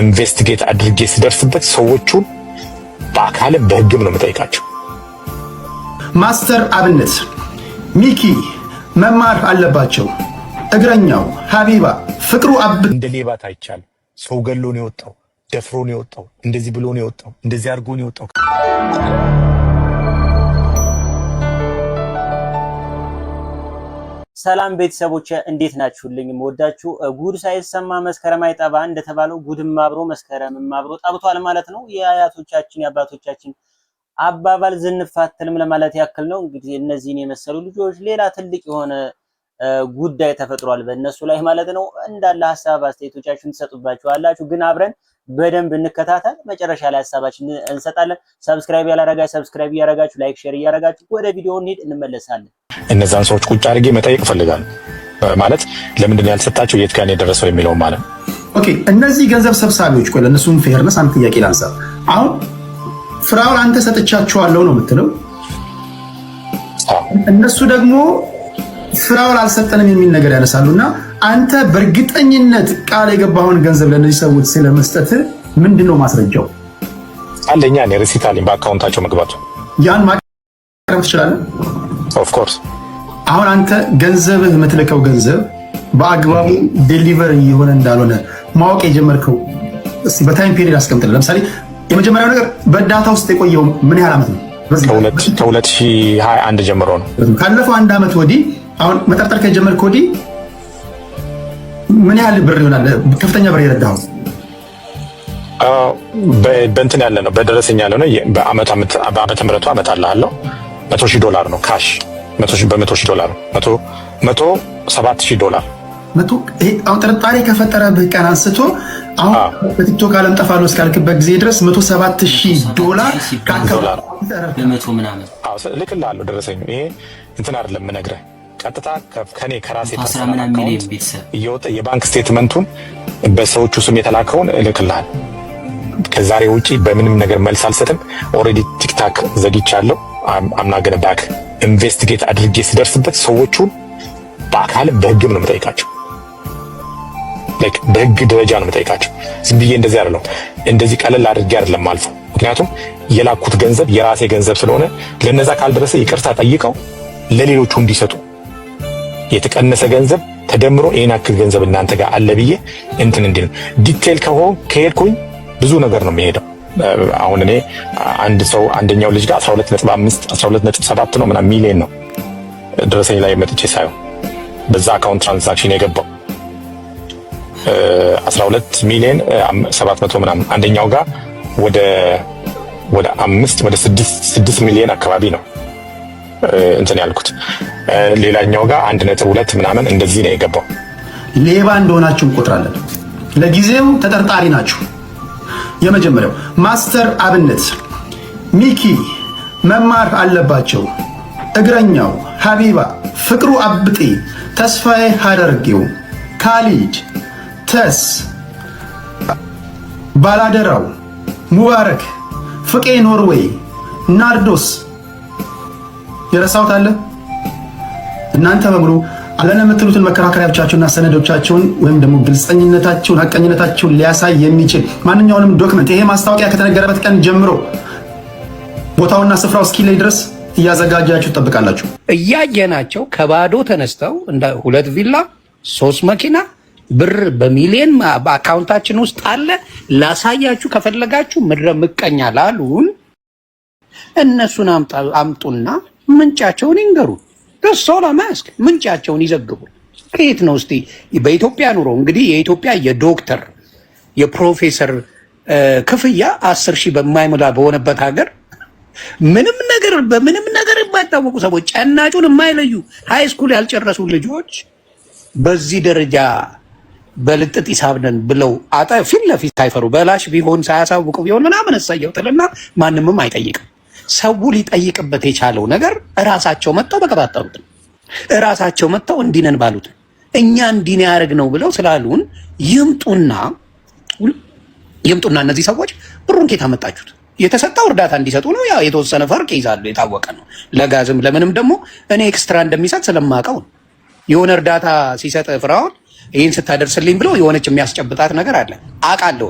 ኢንቨስቲጌት አድርጌ ሲደርስበት ሰዎቹን በአካልም በህግም ነው የምጠይቃቸው። ማስተር አብነት ሚኪ መማር አለባቸው። እግረኛው ሀቢባ ፍቅሩ እንደ ሌባ ታይቻል። ሰው ገሎ ነው የወጣው፣ ደፍሮ ነው የወጣው፣ እንደዚህ ብሎ ነው የወጣው፣ እንደዚህ አድርጎ ነው የወጣው። ሰላም ቤተሰቦች እንዴት ናችሁልኝ? ወዳችሁ ጉድ ሳይሰማ መስከረም አይጠባ እንደተባለው ጉድም አብሮ መስከረምም አብሮ ጠብቷል ማለት ነው። የአያቶቻችን የአባቶቻችን አባባል ዝንፋትልም ለማለት ያክል ነው። እንግዲህ እነዚህን የመሰሉ ልጆች ሌላ ትልቅ የሆነ ጉዳይ ተፈጥሯል በእነሱ ላይ ማለት ነው። እንዳለ ሐሳብ አስተያየቶቻችሁን ትሰጡባችኋላችሁ፣ ግን አብረን በደንብ እንከታተል። መጨረሻ ላይ ሐሳባችን እንሰጣለን። ሰብስክራይብ ያላረጋችሁ ሰብስክራይብ ያረጋችሁ፣ ላይክ ሼር ያረጋችሁ ወደ ቪዲዮ እንሂድ፣ እንመለሳለን። እነዛን ሰዎች ቁጭ አድርጌ መጠየቅ እፈልጋለሁ። ማለት ለምንድን ነው ያልሰጣቸው፣ የት ጋር ነው የደረሰው የሚለው ማለት ነው። ኦኬ፣ እነዚህ ገንዘብ ሰብሳቢዎች ቆይ፣ ለእነሱም ፌርነስ አንድ ጥያቄ ላንሳ። አሁን ፍራውን አንተ ሰጥቻቸዋለሁ ነው የምትለው፣ እነሱ ደግሞ ፍራውን አልሰጠንም የሚል ነገር ያነሳሉና አንተ በእርግጠኝነት ቃል የገባውን ገንዘብ ለነዚህ ሰዎች ስለመስጠት ምንድነው ማስረጃው? አንደኛ እኔ ሪሲት አለኝ በአካውንታቸው መግባቱ። ያን ማቅረብ ትችላለህ? ኦፍ ኮርስ። አሁን አንተ ገንዘብህ የምትልከው ገንዘብ በአግባቡ ዴሊቨር እየሆነ እንዳልሆነ ማወቅ የጀመርከው እስቲ በታይም ፔሪድ አስቀምጥልህ። ለምሳሌ የመጀመሪያው ነገር በዳታ ውስጥ የቆየው ምን ያህል ዓመት ነው? ከ2021 ጀምሮ ነው። ካለፈው አንድ ዓመት ወዲህ አሁን መጠርጠር ከጀመርክ ወዲህ ምን ያህል ብር ይሆናል ከፍተኛ ብር የረዳኸው? በእንትን ያለ ነው በደረሰኝ ያለ ነው። በዓመተ ምህረቱ አመጣልሃለሁ $100,000 ነው ካሽ። $100,000 $107,000 አሁን ጥርጣሬ ከፈጠረብህ ቀን አንስቶ አሁን በቲክቶክ ዓለም ጠፋለሁ እስካልክበት ጊዜ ድረስ $107,000 በመቶ ምናምን ልክልሃለሁ ደረሰኝ። ይሄ እንትን አይደለም የምነግርህ ቀጥታ ከኔ ከራሴ እየወጣ የባንክ ስቴትመንቱን በሰዎቹ ስም የተላከውን እልክልሃል። ከዛሬ ውጪ በምንም ነገር መልስ አልሰጥም። ኦልሬዲ ቲክታክ ዘግቻለሁ። አምናገነ ባክ ኢንቨስቲጌት አድርጌ ሲደርስበት ሰዎቹን በአካልም በህግም ነው የምጠይቃቸው። በህግ ደረጃ ነው የምጠይቃቸው። ዝም ብዬ እንደዚህ አይደለም፣ እንደዚህ ቀለል አድርጌ አይደለም አልፈው። ምክንያቱም የላኩት ገንዘብ የራሴ ገንዘብ ስለሆነ ለነዛ ካልደረሰ ይቅርታ ጠይቀው ለሌሎቹ እንዲሰጡ የተቀነሰ ገንዘብ ተደምሮ ይሄን አክል ገንዘብ እናንተ ጋር አለ ብዬ እንትን እንዲል ዲቴል ከሄድኩኝ ብዙ ነገር ነው የሚሄደው። አሁን እኔ አንድ ሰው አንደኛው ልጅ ጋር 12.5 12.7 ነው ምናምን ሚሊዮን ነው ደረሰኝ ላይ መጥቼ ሳይሆን በዛ አካውንት ትራንዛክሽን የገባው 12,700,000 ምናምን። አንደኛው ጋር ወደ 6 ሚሊዮን አካባቢ ነው እንትን ያልኩት። ሌላኛው ጋር 1.2 ምናምን እንደዚህ ነው የገባው። ሌባ እንደሆናችሁ እንቆጥራለን። ለጊዜው ተጠርጣሪ ናችሁ። የመጀመሪያው ማስተር አብነት ሚኪ መማር አለባቸው። እግረኛው ሀቢባ ፍቅሩ አብጤ ተስፋዬ ሀደርጌው ካሊድ ተስ ባላደራው ሙባረክ ፍቄ ኖርዌይ ናርዶስ የረሳሁት አለ? እናንተ በሙሉ አለን የምትሉትን መከራከሪያዎቻችሁና ሰነዶቻችሁን ወይም ደግሞ ግልጸኝነታችሁን ሐቀኝነታችሁን ሊያሳይ የሚችል ማንኛውንም ዶክመንት ይሄ ማስታወቂያ ከተነገረበት ቀን ጀምሮ ቦታውና ስፍራው እስኪለይ ድረስ እያዘጋጃችሁ ትጠብቃላችሁ። እያየናቸው ከባዶ ተነስተው እንደ 2 ቪላ 3 መኪና ብር በሚሊዮን በአካውንታችን ውስጥ አለ ላሳያችሁ ከፈለጋችሁ ምድረ ምቀኛ ላሉን እነሱን አምጡና ምንጫቸውን ይንገሩ። ደሶላ ማስክ ምንጫቸውን ይዘግቡ። ከየት ነው እስቲ በኢትዮጵያ ኑሮ እንግዲህ የኢትዮጵያ የዶክተር የፕሮፌሰር ክፍያ 10,000 በማይሞላ በሆነበት ሀገር በምንም ነገር የማይታወቁ ሰዎች ጨናጩን የማይለዩ ሃይስኩል ያልጨረሱ ልጆች በዚህ ደረጃ በልጥጥ ይሳብነን ብለው ፊት ለፊት ሳይፈሩ በላሽ ቢሆን ሳያሳውቁ ቢሆን ምናምን እሰየው ትልና ማንምም አይጠይቅም። ሰው ሊጠይቅበት የቻለው ነገር እራሳቸው መጥተው በቀባጠሩት እራሳቸው መጥተው እንዲነን ባሉት እኛ እንዲን ያደርግ ነው ብለው ስላሉን ይምጡና እነዚህ ሰዎች ብሩን ከየት አመጣችሁት? የተሰጠው እርዳታ እንዲሰጡ ነው። ያው የተወሰነ ፈርቅ ይዛሉ፣ የታወቀ ነው። ለጋዝም ለምንም ደግሞ እኔ ኤክስትራ እንደሚሰጥ ስለማውቀው የሆነ እርዳታ ሲሰጥ ፍራውን ይህን ስታደርስልኝ ብሎ የሆነች የሚያስጨብጣት ነገር አለ አውቃለሁ።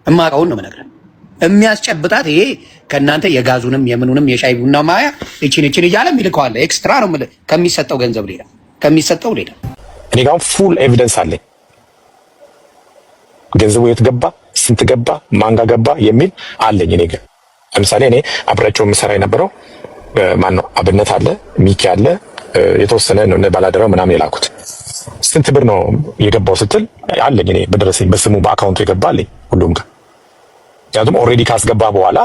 እማውቀውን ነው የምነግርህ። የሚያስጨብጣት ይሄ ከእናንተ የጋዙንም የምኑንም የሻይ ቡና ማያ እቺን እያለ ይልከዋል። ኤክስትራ ነው ከሚሰጠው ገንዘብ ሌላ ከሚሰጠው ሌላ። እኔ ጋር ፉል ኤቪደንስ አለኝ። ገንዘቡ የት ገባ፣ ስንት ገባ፣ ማንጋ ገባ የሚል አለኝ እኔ ጋር። ለምሳሌ እኔ አብራቸው የምሰራ የነበረው ማን ነው አብነት አለ፣ ሚኪ አለ፣ የተወሰነ ነው ባላደራው ምናምን የላኩት። ስንት ብር ነው የገባው ስትል አለኝ እኔ በደረሰኝ በስሙ በአካውንቱ የገባ አለኝ ሁሉም ጋር። ምክንያቱም ኦልሬዲ ካስገባ በኋላ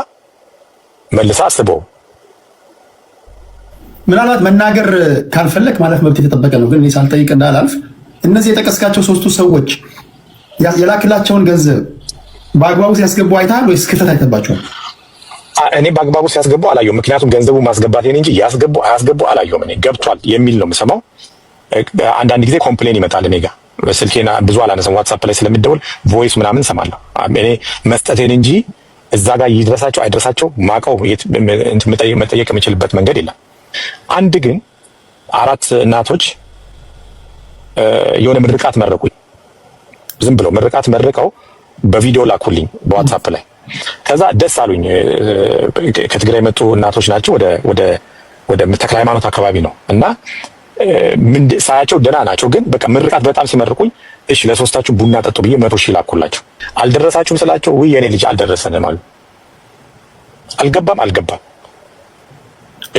መልሳ አስበው። ምናልባት መናገር ካልፈለክ ማለት መብት የተጠበቀ ነው፣ ግን እኔ ሳልጠይቅ እንዳላልፍ እነዚህ የጠቀስካቸው ሶስቱ ሰዎች የላክላቸውን ገንዘብ በአግባቡ ሲያስገቡ አይተሃል ወይስ ክፍተት አይተባቸዋል? እኔ በአግባቡ ሲያስገቡ አላየሁም። ምክንያቱም ገንዘቡ ማስገባት እንጂ ያስገቡ አያስገቡ አላየሁም። እኔ ገብቷል የሚል ነው የምሰማው። አንዳንድ ጊዜ ኮምፕሌን ይመጣል እኔ ጋር በስልኬና ብዙ አላነሳም። ዋትስአፕ ላይ ስለሚደውል ቮይስ ምናምን ሰማለሁ። እኔ መስጠቴን እንጂ እዛ ጋር ይድረሳቸው አይድረሳቸው ማቀው መጠየቅ የምችልበት መንገድ የለም። አንድ ግን 4 እናቶች የሆነ ምርቃት መረቁኝ። ዝም ብለው ምርቃት መርቀው በቪዲዮ ላኩልኝ በዋትስአፕ ላይ። ከዛ ደስ አሉኝ። ከትግራይ የመጡ እናቶች ናቸው። ወደ ተክለ ሃይማኖት አካባቢ ነው እና ሳያቸው ደህና ናቸው። ግን በቃ ምርቃት በጣም ሲመርቁኝ እሺ ለሶስታችሁ ቡና ጠጡ ብዬ 100 ሺህ ላኩላቸው። አልደረሳችሁም ስላቸው ውይ የኔ ልጅ አልደረሰንም አሉ። አልገባም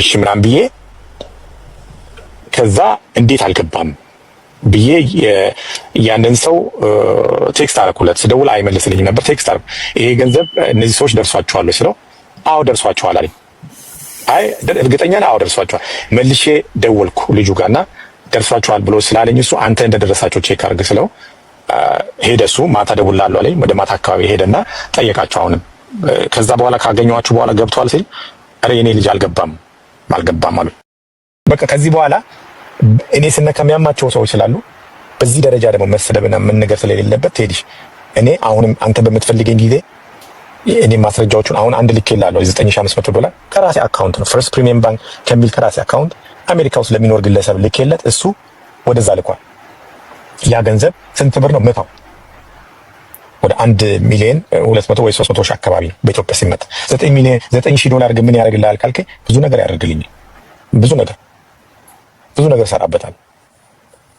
እሺ ምናምን ብዬ ከዛ እንዴት አልገባም ብዬ ያንን ሰው ቴክስት አደረኩለት። ስደውል አይመልስልኝም ነበር። ቴክስት አደረኩ። ይሄ ገንዘብ እነዚህ ሰዎች ደርሷቸዋል ስለው አዎ ደርሷቸዋል አለኝ። አይ እርግጠኛ ነህ? አዎ ደርሷቸዋል። መልሼ ደወልኩ ልጁ ጋርና ደርሷቸዋል ብሎ ስላለኝ እሱ አንተ እንደደረሳቸው ቼክ አድርግ ስለው ሄደ። እሱ ማታ ደውላለሁ አለኝ። ወደ ማታ አካባቢ ሄደና ጠየቃቸው። አሁንም ከዛ በኋላ ካገኘኋችሁ በኋላ ገብቷል ሲል አረ የኔ ልጅ አልገባም አሉ። በቃ ከዚህ በኋላ እኔ ስነካ የሚያማቸው ሰዎች ስላሉ በዚህ ደረጃ ደግሞ መሰደብና መነገር ስለሌለበት ቴዲሽ እኔ አሁንም አንተ በምትፈልገኝ ጊዜ እኔ ማስረጃዎቹን አሁን አንድ ልኬልሃለሁ። $9500 ከራሴ አካውንት ነው ፈርስት ፕሪሚየም ባንክ ከሚል ከራሴ አካውንት አሜሪካ ውስጥ ለሚኖር ግለሰብ ልኬለት እሱ ወደዛ ልኳል። ያ ገንዘብ ስንት ብር ነው? መታው ወደ 1,200,000 ወይ 300,000 አካባቢ ነው በኢትዮጵያ ሲመጣ። $9,000 ግን ምን ያደርግልሃል ካልከኝ ብዙ ነገር ያደርግልኛል። ብዙ ነገር ሰራበታል።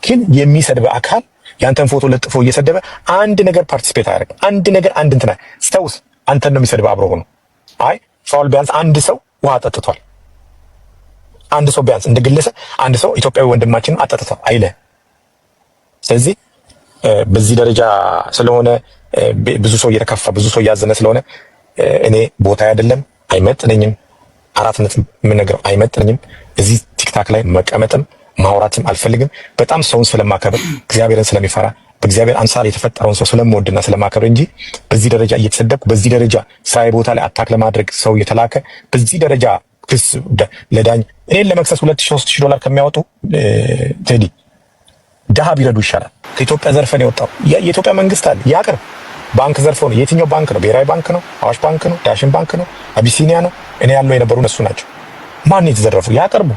ግን የሚሰድበ አካል ያንተን ፎቶ ለጥፎ እየሰደበ አንድ ነገር ፓርቲሲፔት አያደርግም። አንድ እንትና ስተውስ አንተን ነው የሚሰድበ አብሮ ሆኖ። አይ ፋውል ቢያንስ አንድ ሰው ውሃ ጠጥቷል። አንድ ሰው ቢያንስ እንደ ግለሰብ አንድ ሰው ኢትዮጵያዊ ወንድማችንን አጠጥቷል አይለ። ስለዚህ በዚህ ደረጃ ስለሆነ ብዙ ሰው እየተከፋ ብዙ ሰው እያዘነ ስለሆነ እኔ ቦታ አይደለም፣ አይመጥነኝም። 4 ነጥብ የምነግረው አይመጥነኝም። እዚህ ቲክታክ ላይ መቀመጥም ማውራትም አልፈልግም። በጣም ሰውን ስለማከብር እግዚአብሔርን ስለሚፈራ በእግዚአብሔር አምሳል የተፈጠረውን ሰው ስለምወድና ስለማከብር እንጂ በዚህ ደረጃ እየተሰደብኩ በዚህ ደረጃ ስራዬ ቦታ ላይ አታክ ለማድረግ ሰው እየተላከ በዚህ ደረጃ ክስ ለዳኝ እኔን ለመክሰስ $2,000-3,000 ከሚያወጡ ቴዲ ድሃ ቢረዱ ይሻላል። ከኢትዮጵያ ዘርፈን የወጣው የኢትዮጵያ መንግስት አለ ያቅርብ። ባንክ ዘርፎ ነው። የትኛው ባንክ ነው? ብሔራዊ ባንክ ነው? አዋሽ ባንክ ነው? ዳሽን ባንክ ነው? አቢሲኒያ ነው? እኔ ያለው የነበሩ እነሱ ናቸው። ማን የተዘረፉ ያቅርቡ።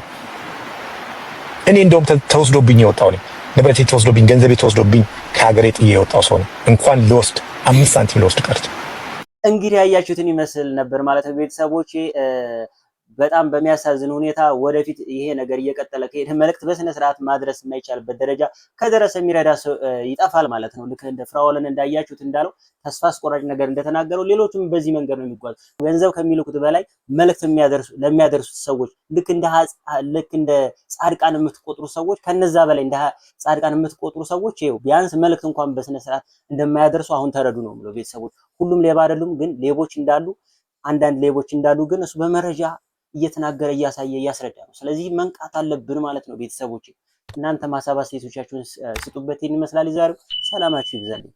እኔ እንደውም ተወስዶብኝ የወጣው ነኝ። ንብረቴ ተወስዶብኝ፣ ገንዘቤ ተወስዶብኝ ከሀገሬ ጥዬ የወጣው ሰው ነው። እንኳን ልወስድ 5 ሳንቲም ልወስድ ቀርቶ። እንግዲህ ያያችሁትን ይመስል ነበር ማለት ነው ቤተሰቦቼ። በጣም በሚያሳዝን ሁኔታ ወደፊት ይሄ ነገር እየቀጠለ ከሄደ መልእክት በስነ ስርዓት ማድረስ የማይቻልበት ደረጃ ከደረሰ የሚረዳ ሰው ይጠፋል ማለት ነው። ልክ እንደ ፍራኦልን እንዳያችሁት እንዳለው ተስፋ አስቆራጭ ነገር እንደተናገረው ሌሎችም በዚህ መንገድ ነው የሚጓዙ። ገንዘብ ከሚልኩት በላይ መልእክት ለሚያደርሱት ሰዎች ልክ እንደ ጻድቃን የምትቆጥሩ ሰዎች ከነዛ በላይ እንደ ጻድቃን የምትቆጥሩ ሰዎች ይኸው ቢያንስ መልእክት እንኳን በስነ ስርዓት እንደማያደርሱ አሁን ተረዱ ነው ብለው ቤተሰቦች። ሁሉም ሌባ አይደሉም፣ ግን ሌቦች እንዳሉ አንዳንድ ሌቦች እንዳሉ ግን እሱ በመረጃ እየተናገረ እያሳየ እያስረዳ ነው። ስለዚህ መንቃት አለብን ማለት ነው ቤተሰቦች። እናንተ ሀሳብ አስተያየቶቻችሁን ስጡበት። ይመስላል ዛሬው። ሰላማችሁ ይብዛልኝ።